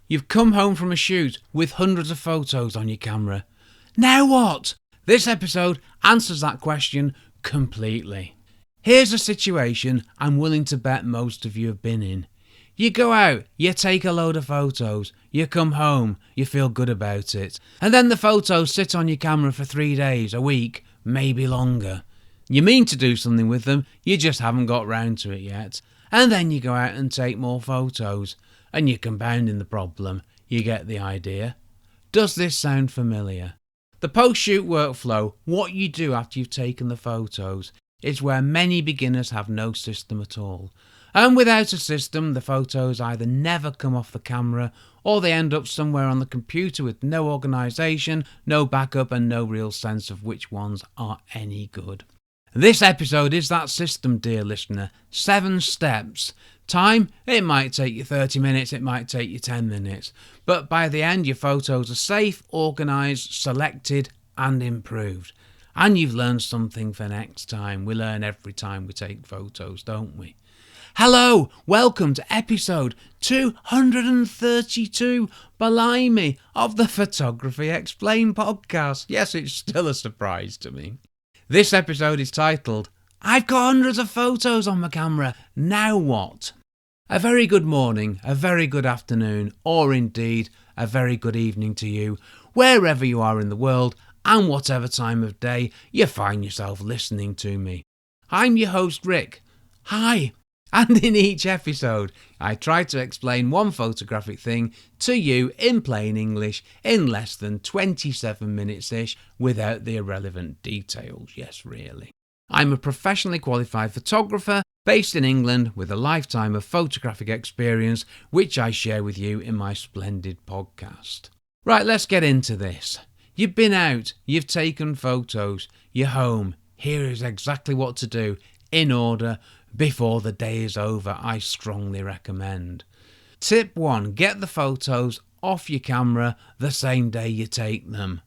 You've come home from a shoot with hundreds of photos on your camera. Now what? This episode answers that question completely. Here's a situation I'm willing to bet most of you have been in. You go out, you take a load of photos, you come home, you feel good about it, and then the photos sit on your camera for 3 days, a week, maybe longer. You mean to do something with them, you just haven't got round to it yet. And then you go out and take more photos, and you're compounding the problem. You get the idea. Does this sound familiar? The post-shoot workflow, what you do after you've taken the photos, is where many beginners have no system at all. And without a system, the photos either never come off the camera or they end up somewhere on the computer with no organisation, no backup and no real sense of which ones are any good. This episode is that system, dear listener. 7 steps. Time? It might take you 30 minutes, it might take you 10 minutes. But by the end, your photos are safe, organised, selected and improved. And you've learned something for next time. We learn every time we take photos, don't we? Hello, welcome to episode 232, blimey, of the Photography Explained podcast. Yes, it's still a surprise to me. This episode is titled, I've got hundreds of photos on my camera, now what? A very good morning, a very good afternoon, or indeed a very good evening to you, wherever you are in the world and whatever time of day you find yourself listening to me. I'm your host Rick. Hi. And in each episode, I try to explain one photographic thing to you in plain English in less than 27 minutes-ish without the irrelevant details. Yes, really. I'm a professionally qualified photographer based in England with a lifetime of photographic experience, which I share with you in my splendid podcast. Right, let's get into this. You've been out, you've taken photos, you're home. Here is exactly what to do in order before the day is over, I strongly recommend. Tip 1. Get the photos off your camera the same day you take them.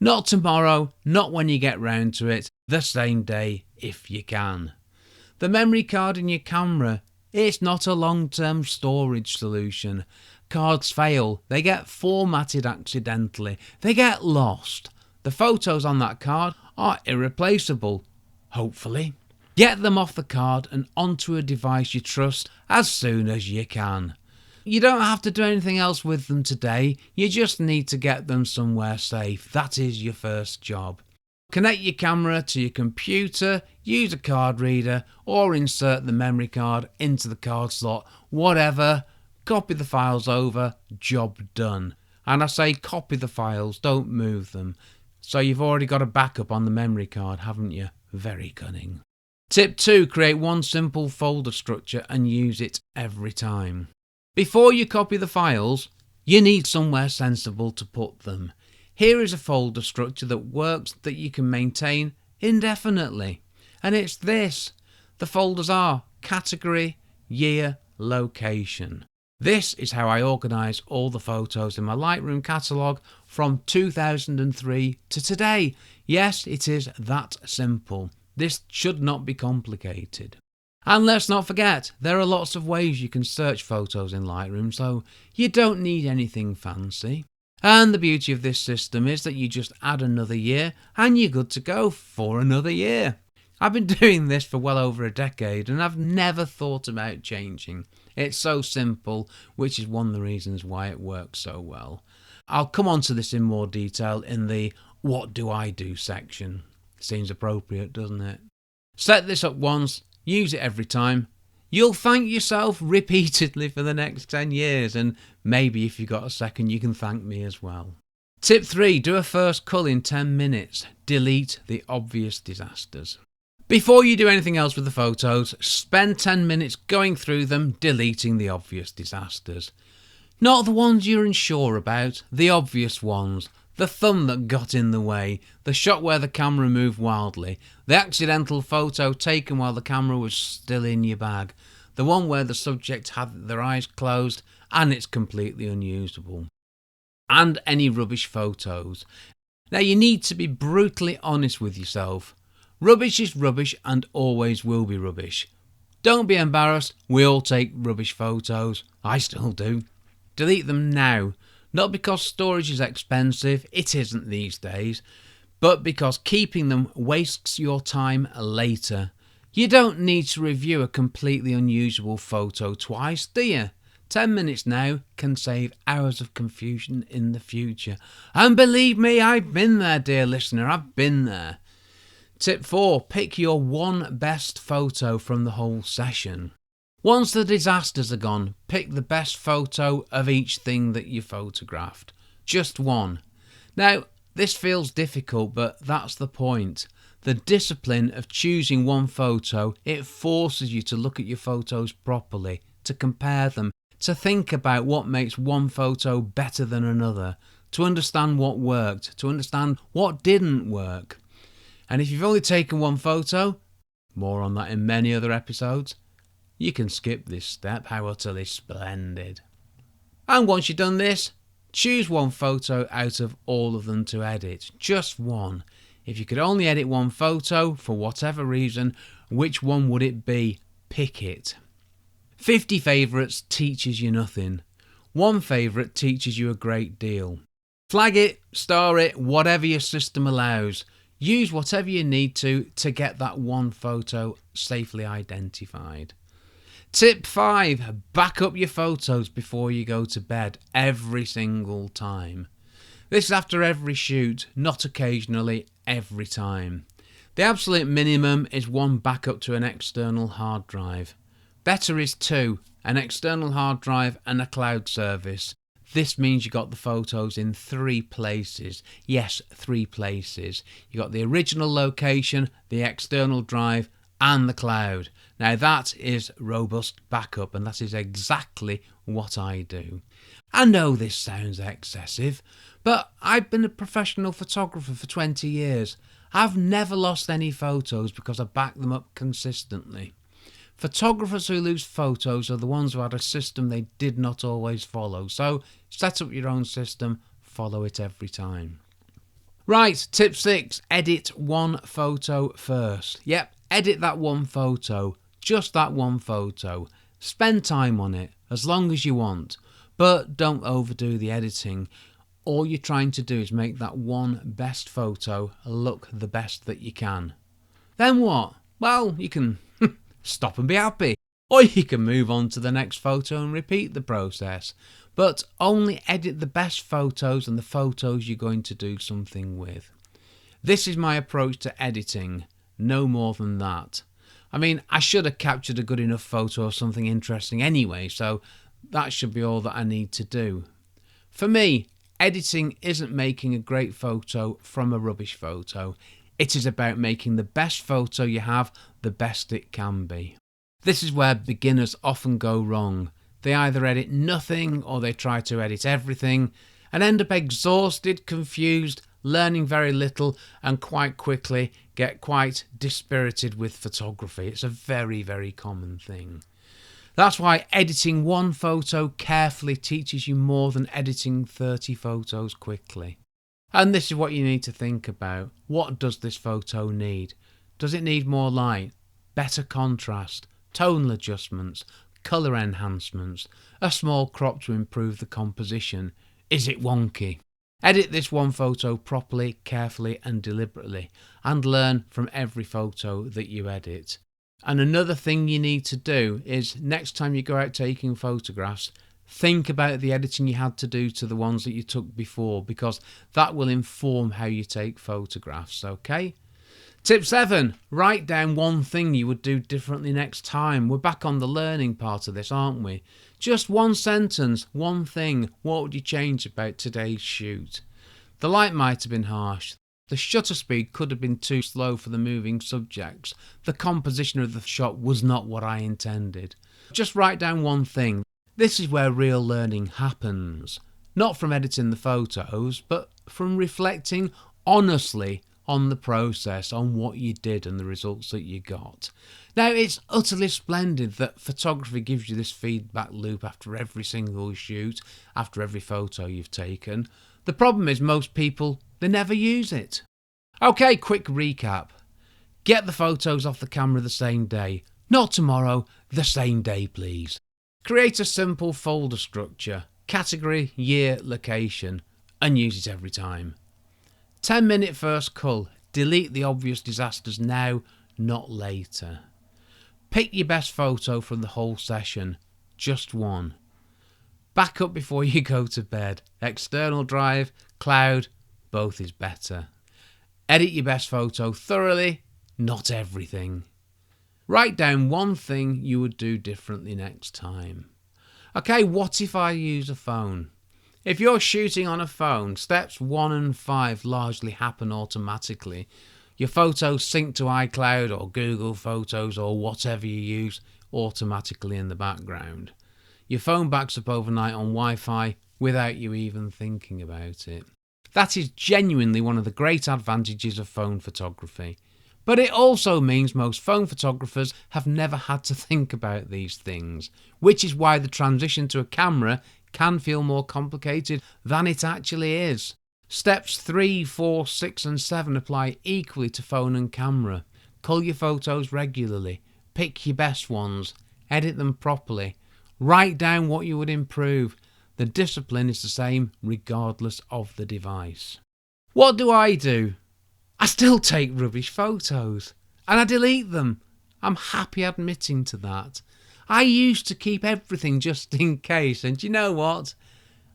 Not tomorrow, not when you get round to it, the same day if you can. The memory card in your camera, it's not a long-term storage solution. Cards fail, they get formatted accidentally, they get lost. The photos on that card are irreplaceable, hopefully. Get them off the card and onto a device you trust as soon as you can. You don't have to do anything else with them today, you just need to get them somewhere safe. That is your first job. Connect your camera to your computer, use a card reader or insert the memory card into the card slot, whatever. Copy the files over, job done. And I say copy the files, don't move them. So you've already got a backup on the memory card, haven't you? Very cunning. Tip 2. Create one simple folder structure and use it every time. Before you copy the files, you need somewhere sensible to put them. Here is a folder structure that works that you can maintain indefinitely. And it's this. The folders are category, year, location. This is how I organise all the photos in my Lightroom catalogue from 2003 to today. Yes, it is that simple. This should not be complicated. And let's not forget, there are lots of ways you can search photos in Lightroom, so you don't need anything fancy. And the beauty of this system is that you just add another year and you're good to go for another year. I've been doing this for well over a decade and I've never thought about changing. It's so simple, which is one of the reasons why it works so well. I'll come on to this in more detail in the What Do I Do section. Seems appropriate, doesn't it? Set this up once, use it every time. You'll thank yourself repeatedly for the next 10 years, and maybe if you've got a second you can thank me as well. Tip 3. Do a first cull in 10 minutes. Delete the obvious disasters. Before you do anything else with the photos, spend 10 minutes going through them, deleting the obvious disasters. Not the ones you're unsure about, the obvious ones. The thumb that got in the way, the shot where the camera moved wildly, the accidental photo taken while the camera was still in your bag, the one where the subject had their eyes closed and it's completely unusable. And any rubbish photos. Now you need to be brutally honest with yourself. Rubbish is rubbish and always will be rubbish. Don't be embarrassed, we all take rubbish photos. I still do. Delete them now. Not because storage is expensive, it isn't these days, but because keeping them wastes your time later. You don't need to review a completely unusual photo twice, do you? 10 minutes now can save hours of confusion in the future. And believe me, I've been there, dear listener, I've been there. Tip 4. Pick your one best photo from the whole session. Once the disasters are gone, pick the best photo of each thing that you photographed. Just one. Now, this feels difficult, but that's the point. The discipline of choosing one photo, it forces you to look at your photos properly, to compare them, to think about what makes one photo better than another, to understand what worked, to understand what didn't work. And if you've only taken one photo, more on that in many other episodes, you can skip this step. How utterly splendid. And once you've done this, choose one photo out of all of them to edit. Just one. If you could only edit one photo, for whatever reason, which one would it be? Pick it. 50 favourites teaches you nothing. One favourite teaches you a great deal. Flag it, star it, whatever your system allows. Use whatever you need to get that one photo safely identified. Tip 5. Back up your photos before you go to bed every single time. This is after every shoot, not occasionally, every time. The absolute minimum is one backup to an external hard drive. Better is 2, an external hard drive and a cloud service. This means you got the photos in 3 places. Yes, 3 places. You got the original location, the external drive and the cloud. Now that is robust backup, and that is exactly what I do. I know this sounds excessive, but I've been a professional photographer for 20 years. I've never lost any photos because I back them up consistently. Photographers who lose photos are the ones who had a system they did not always follow. So set up your own system, follow it every time. Right, tip 6, edit one photo first. Yep, edit that one photo, just that one photo. Spend time on it, as long as you want, but don't overdo the editing. All you're trying to do is make that one best photo look the best that you can. Then what? Well, you can stop and be happy, or you can move on to the next photo and repeat the process. But only edit the best photos and the photos you're going to do something with. This is my approach to editing, no more than that. I mean, I should have captured a good enough photo of something interesting anyway, so that should be all that I need to do. For me, editing isn't making a great photo from a rubbish photo. It is about making the best photo you have the best it can be. This is where beginners often go wrong. They either edit nothing or they try to edit everything and end up exhausted, confused, learning very little, and quite quickly get quite dispirited with photography. It's a very, very common thing. That's why editing one photo carefully teaches you more than editing 30 photos quickly. And this is what you need to think about. What does this photo need? Does it need more light, better contrast, tonal adjustments, colour enhancements, a small crop to improve the composition? Is it wonky? Edit this one photo properly, carefully and deliberately, and learn from every photo that you edit. And another thing you need to do is, next time you go out taking photographs, think about the editing you had to do to the ones that you took before, because that will inform how you take photographs, okay? Tip 7, write down one thing you would do differently next time. We're back on the learning part of this, aren't we? Just one sentence, one thing. What would you change about today's shoot? The light might have been harsh. The shutter speed could have been too slow for the moving subjects. The composition of the shot was not what I intended. Just write down one thing. This is where real learning happens. Not from editing the photos, but from reflecting honestly on the process, on what you did and the results that you got. Now, it's utterly splendid that photography gives you this feedback loop after every single shoot, after every photo you've taken. The problem is most people, they never use it. Okay, quick recap. Get the photos off the camera the same day. Not tomorrow, the same day, please. Create a simple folder structure. category, year, location, and use it every time. 10-minute first cull. Delete the obvious disasters now, not later. Pick your best photo from the whole session, just one. Back up before you go to bed. External drive, cloud, both is better. Edit your best photo thoroughly, not everything. Write down one thing you would do differently next time. Okay, what if I use a phone? If you're shooting on a phone, steps 1 and 5 largely happen automatically. Your photos sync to iCloud or Google Photos or whatever you use automatically in the background. Your phone backs up overnight on Wi-Fi without you even thinking about it. That is genuinely one of the great advantages of phone photography. But it also means most phone photographers have never had to think about these things, which is why the transition to a camera can feel more complicated than it actually is. Steps 3, 4, 6 and 7 apply equally to phone and camera. Cull your photos regularly, pick your best ones, edit them properly, write down what you would improve. The discipline is the same regardless of the device. What do? I still take rubbish photos and I delete them. I'm happy admitting to that. I used to keep everything just in case, and you know what?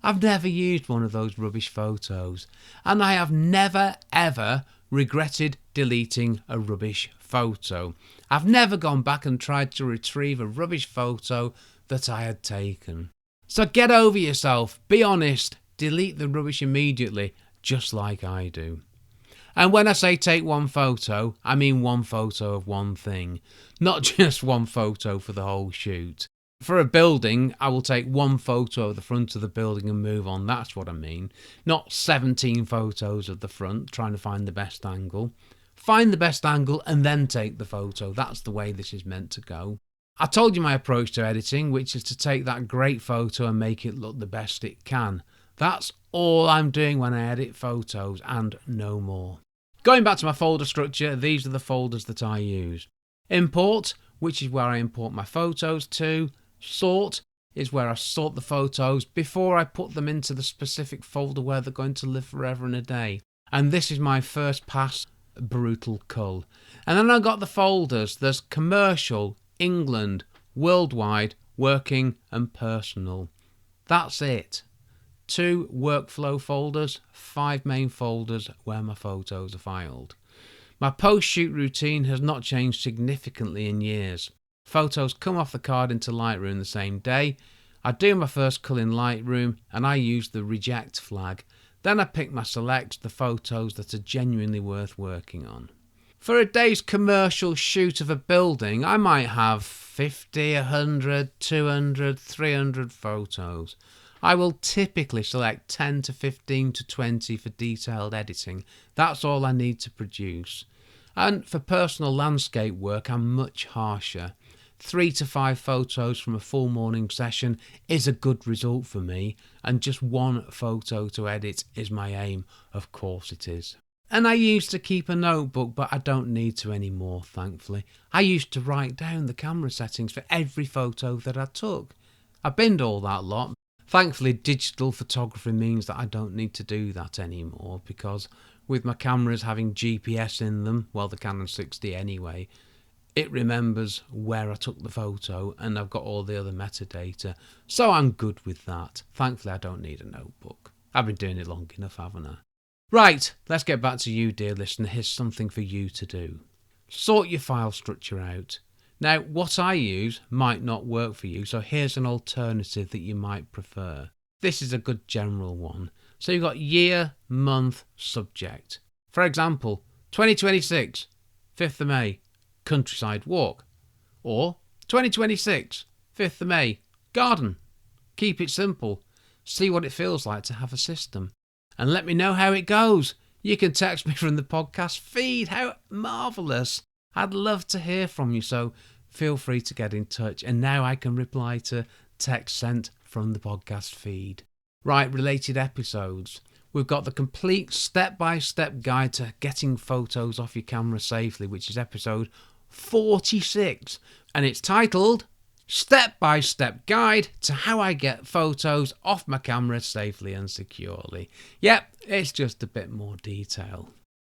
I've never used one of those rubbish photos, and I have never ever regretted deleting a rubbish photo. I've never gone back and tried to retrieve a rubbish photo that I had taken. So get over yourself, be honest, delete the rubbish immediately, just like I do. And when I say take one photo, I mean one photo of one thing, not just one photo for the whole shoot. For a building, I will take one photo of the front of the building and move on, that's what I mean. Not 17 photos of the front, trying to find the best angle. Find the best angle and then take the photo, that's the way this is meant to go. I told you my approach to editing, which is to take that great photo and make it look the best it can. That's all I'm doing when I edit photos and no more. Going back to my folder structure, these are the folders that I use. Import, which is where I import my photos to. Sort is where I sort the photos before I put them into the specific folder where they're going to live forever and a day. And this is my first pass, brutal cull. And then I've got the folders. There's commercial, England, worldwide, working and personal. That's it. 2 workflow folders, 5 main folders where my photos are filed. My post-shoot routine has not changed significantly in years. Photos come off the card into Lightroom the same day. I do my first cull in Lightroom and I use the reject flag. Then I pick my selects, the photos that are genuinely worth working on. For a day's commercial shoot of a building, I might have 50, 100, 200, 300 photos. I will typically select 10 to 15 to 20 for detailed editing. That's all I need to produce. And for personal landscape work, I'm much harsher. 3 to 5 photos from a full morning session is a good result for me, and just 1 photo to edit is my aim. Of course it is. And I used to keep a notebook, but I don't need to anymore, thankfully. I used to write down the camera settings for every photo that I took. I binned all that lot. Thankfully, digital photography means that I don't need to do that anymore, because with my cameras having GPS in them, well, the Canon 6D anyway, it remembers where I took the photo and I've got all the other metadata. So I'm good with that. Thankfully, I don't need a notebook. I've been doing it long enough, haven't I? Right, let's get back to you, dear listener. Here's something for you to do. Sort your file structure out. Now, what I use might not work for you, so here's an alternative that you might prefer. This is a good general one. So you've got year, month, subject. For example, 2026, 5th of May, countryside walk. Or 2026, 5th of May, garden. Keep it simple. See what it feels like to have a system. And let me know how it goes. You can text me from the podcast feed. How marvellous. I'd love to hear from you, so feel free to get in touch. And now I can reply to text sent from the podcast feed. Right, related episodes. We've got the complete step-by-step guide to getting photos off your camera safely, which is episode 46. And it's titled step-by-step guide to how I get photos off my camera safely and securely. Yep, it's just a bit more detail.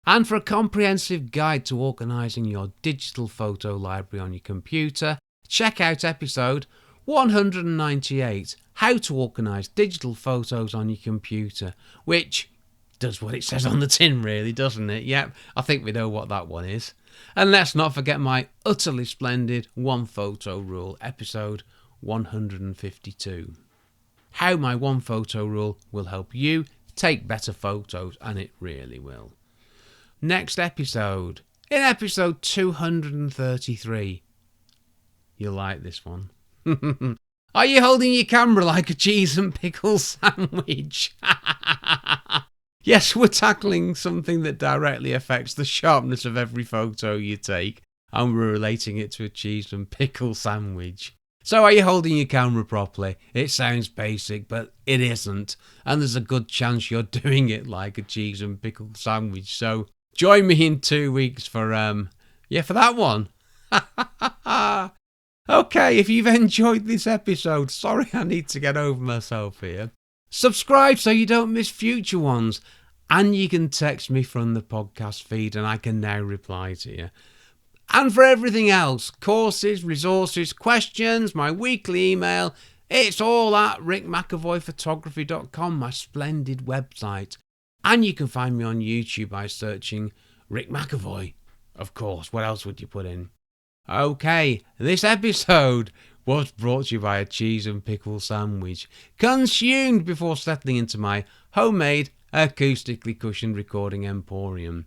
And for a comprehensive guide to organising your digital photo library on your computer, check out episode 198, How to Organise Digital Photos on Your Computer, which does what it says on the tin really, doesn't it? Yep, I think we know what that one is. And let's not forget my utterly splendid One Photo Rule, episode 152. How my One Photo Rule will help you take better photos, and it really will. Next episode, in episode 233. You'll like this one. Are you holding your camera like a cheese and pickle sandwich? Yes, we're tackling something that directly affects the sharpness of every photo you take, and we're relating it to a cheese and pickle sandwich. So are you holding your camera properly? It sounds basic, but it isn't, and there's a good chance you're doing it like a cheese and pickle sandwich. So join me in 2 weeks for that one. Okay, if you've enjoyed this episode, sorry I need to get over myself here. Subscribe so you don't miss future ones, and you can text me from the podcast feed and I can now reply to you. And for everything else, courses, resources, questions, my weekly email, it's all at rickmcavoyphotography.com, my splendid website. And you can find me on YouTube by searching Rick McEvoy. Of course, what else would you put in? Okay, this episode was brought to you by a cheese and pickle sandwich, consumed before settling into my homemade, acoustically cushioned recording emporium.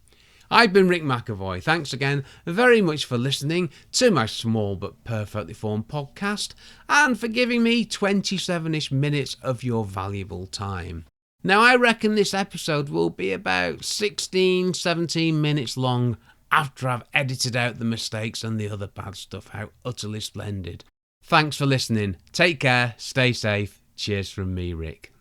I've been Rick McEvoy. Thanks again very much for listening to my small but perfectly formed podcast, and for giving me 27-ish minutes of your valuable time. Now, I reckon this episode will be about 16, 17 minutes long after I've edited out the mistakes and the other bad stuff. How utterly splendid. Thanks for listening. Take care, stay safe. Cheers from me, Rick.